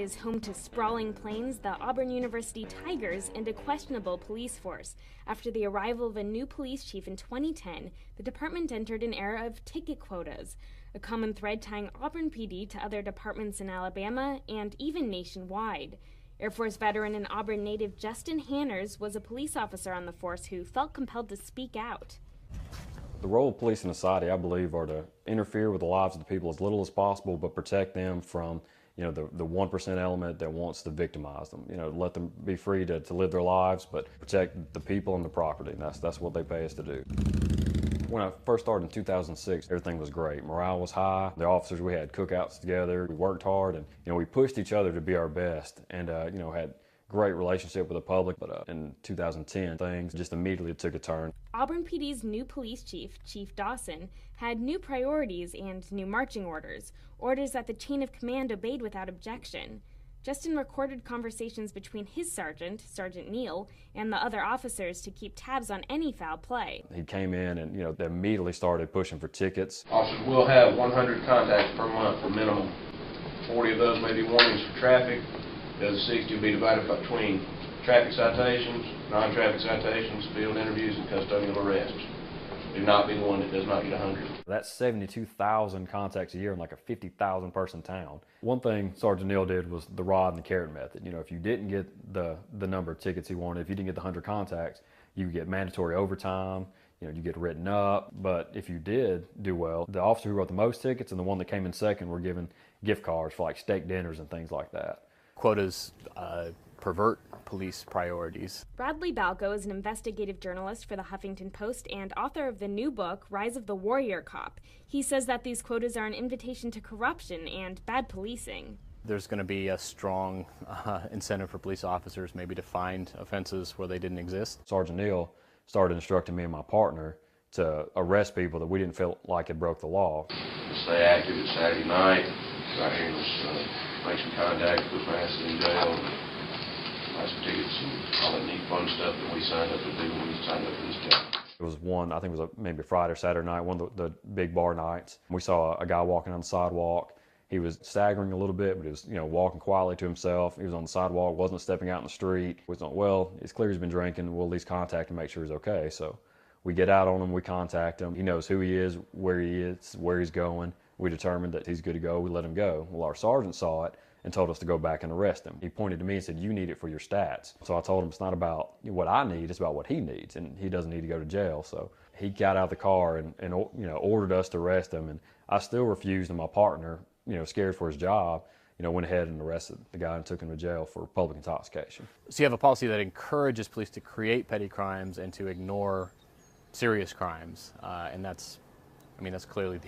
is home to sprawling plains, the Auburn University Tigers, and a questionable police force. After the arrival of a new police chief in 2010, the department entered an era of ticket quotas, a common thread tying Auburn PD to other departments in Alabama and even nationwide. Air Force veteran and Auburn native Justin Hanners was a police officer on the force who felt compelled to speak out. The role of police in society, I believe, are to interfere with the lives of the people as little as possible, but protect them from, the 1% element that wants to victimize them. Let them be free to live their lives, but protect the people and the property. And that's what they pay us to do. When I first started in 2006, everything was great. Morale was high. The officers, we had cookouts together. We worked hard, and we pushed each other to be our best, and had great relationship with the public. But in 2010, things just immediately took a turn. Auburn PD's new police chief, Chief Dawson, had new priorities and new marching orders that the chain of command obeyed without objection. Justin recorded conversations between his sergeant, Sergeant Neal, and the other officers to keep tabs on any foul play. He came in and they immediately started pushing for tickets. Officers will have 100 contacts per month for minimum. 40 of those may be warnings for traffic. The other 60 will be divided between traffic citations, non-traffic citations, field interviews, and custodial arrests. Do not be the one that does not get 100. That's 72,000 contacts a year in like a 50,000 person town. One thing Sergeant Neal did was the rod and the carrot method. If you didn't get the number of tickets he wanted, if you didn't get the 100 contacts, you get mandatory overtime, you get written up. But if you did do well, the officer who wrote the most tickets and the one that came in second were given gift cards for like steak dinners and things like that. Quotas pervert police priorities. Bradley Balco is an investigative journalist for the Huffington Post and author of the new book, Rise of the Warrior Cop. He says that these quotas are an invitation to corruption and bad policing. There's going to be a strong incentive for police officers maybe to find offenses where they didn't exist. Sergeant Neal started instructing me and my partner to arrest people that we didn't feel like had broke the law. Stay active. It's Saturday night. Right here, let's make some contact, put my ass in jail, buy some tickets, and all that neat fun stuff that we signed up to do when we signed up for this job. It was one, I think it was maybe Friday or Saturday night, one of the big bar nights. We saw a guy walking on the sidewalk. He was staggering a little bit, but he was, walking quietly to himself. He was on the sidewalk, wasn't stepping out in the street. We thought, well, it's clear he's been drinking. We'll at least contact him, make sure he's okay. So we get out on him, we contact him. He knows who he is, where he's going. We determined that he's good to go. We let him go. Well, our sergeant saw it and told us to go back and arrest him. He pointed to me and said, "You need it for your stats." So I told him it's not about what I need, it's about what he needs, and he doesn't need to go to jail. So he got out of the car and ordered us to arrest him, and I still refused, and my partner, scared for his job, went ahead and arrested the guy and took him to jail for public intoxication. So you have a policy that encourages police to create petty crimes and to ignore serious crimes, and that's clearly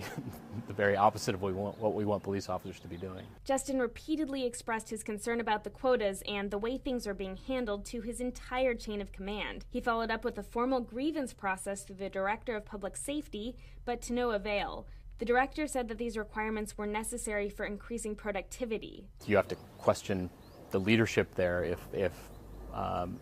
the very opposite of what we want police officers to be doing. Justin repeatedly expressed his concern about the quotas and the way things are being handled to his entire chain of command. He followed up with a formal grievance process through the Director of Public Safety, but to no avail. The director said that these requirements were necessary for increasing productivity. You have to question the leadership there if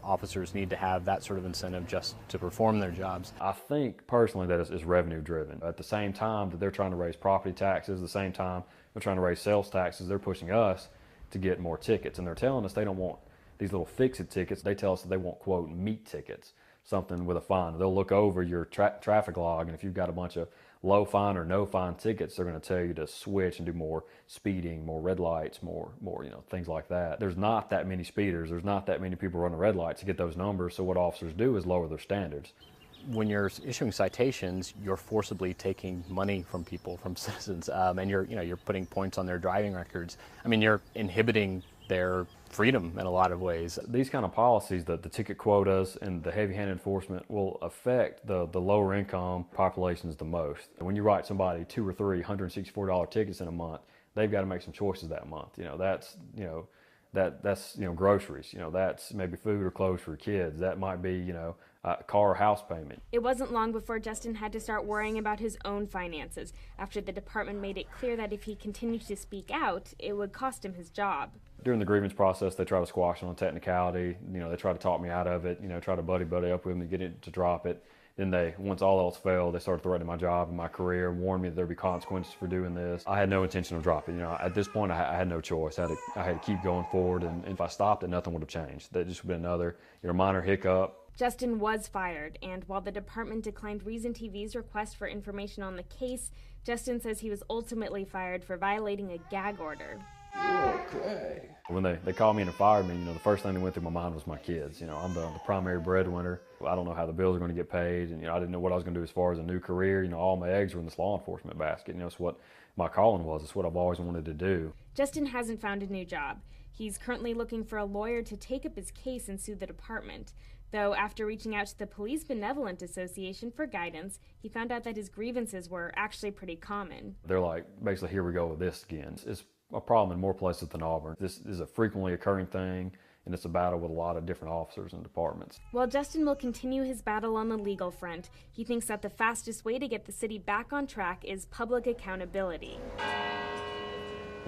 officers need to have that sort of incentive just to perform their jobs. I think personally that it's revenue driven. At the same time that they're trying to raise property taxes, at the same time they're trying to raise sales taxes, they're pushing us to get more tickets. And they're telling us they don't want these little fix-it tickets. They tell us that they want, quote, meat tickets, something with a fine. They'll look over your traffic log, and if you've got a bunch of low fine or no fine tickets, they're going to tell you to switch and do more speeding, more red lights, more things like that. There's not that many speeders. There's not that many people running red lights to get those numbers. So what officers do is lower their standards. When you're issuing citations, you're forcibly taking money from people, from citizens, and you're putting points on their driving records. You're inhibiting their freedom in a lot of ways. These kind of policies, the ticket quotas and the heavy-handed enforcement, will affect the lower income populations the most. When you write somebody $2 or $3 $164 tickets in a month, they've got to make some choices that month. That's groceries. That's maybe food or clothes for kids. That might be car or house payment. It wasn't long before Justin had to start worrying about his own finances after the department made it clear that if he continued to speak out, it would cost him his job. During the grievance process, they try to squash it on technicality. They try to talk me out of it. Try to buddy up with me, get it to drop it. Then once all else failed, they started threatening my job and my career, warned me that there'd be consequences for doing this. I had no intention of dropping. At this point, I had no choice. I had to keep going forward, and if I stopped it, nothing would have changed. That just would have been another, minor hiccup. Justin was fired, and while the department declined Reason TV's request for information on the case, Justin says he was ultimately fired for violating a gag order. Okay. When they called me and fired me, the first thing that went through my mind was my kids. I'm the primary breadwinner. I don't know how the bills are going to get paid, and I didn't know what I was going to do as far as a new career. All my eggs were in this law enforcement basket. It's what my calling was. It's what I've always wanted to do. Justin hasn't found a new job. He's currently looking for a lawyer to take up his case and sue the department. Though after reaching out to the Police Benevolent Association for guidance, he found out that his grievances were actually pretty common. They're like, basically, here we go with this again. It's a problem in more places than Auburn. This is a frequently occurring thing, and it's a battle with a lot of different officers and departments. While Justin will continue his battle on the legal front, he thinks that the fastest way to get the city back on track is public accountability.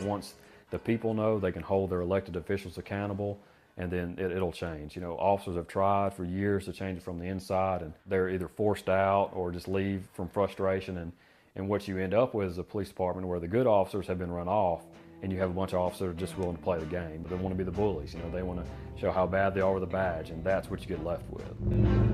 Once the people know, they can hold their elected officials accountable, and then it'll change. Officers have tried for years to change it from the inside, and they're either forced out or just leave from frustration. And what you end up with is a police department where the good officers have been run off, and you have a bunch of officers that are just willing to play the game. They want to be the bullies. They want to show how bad they are with a badge, and that's what you get left with.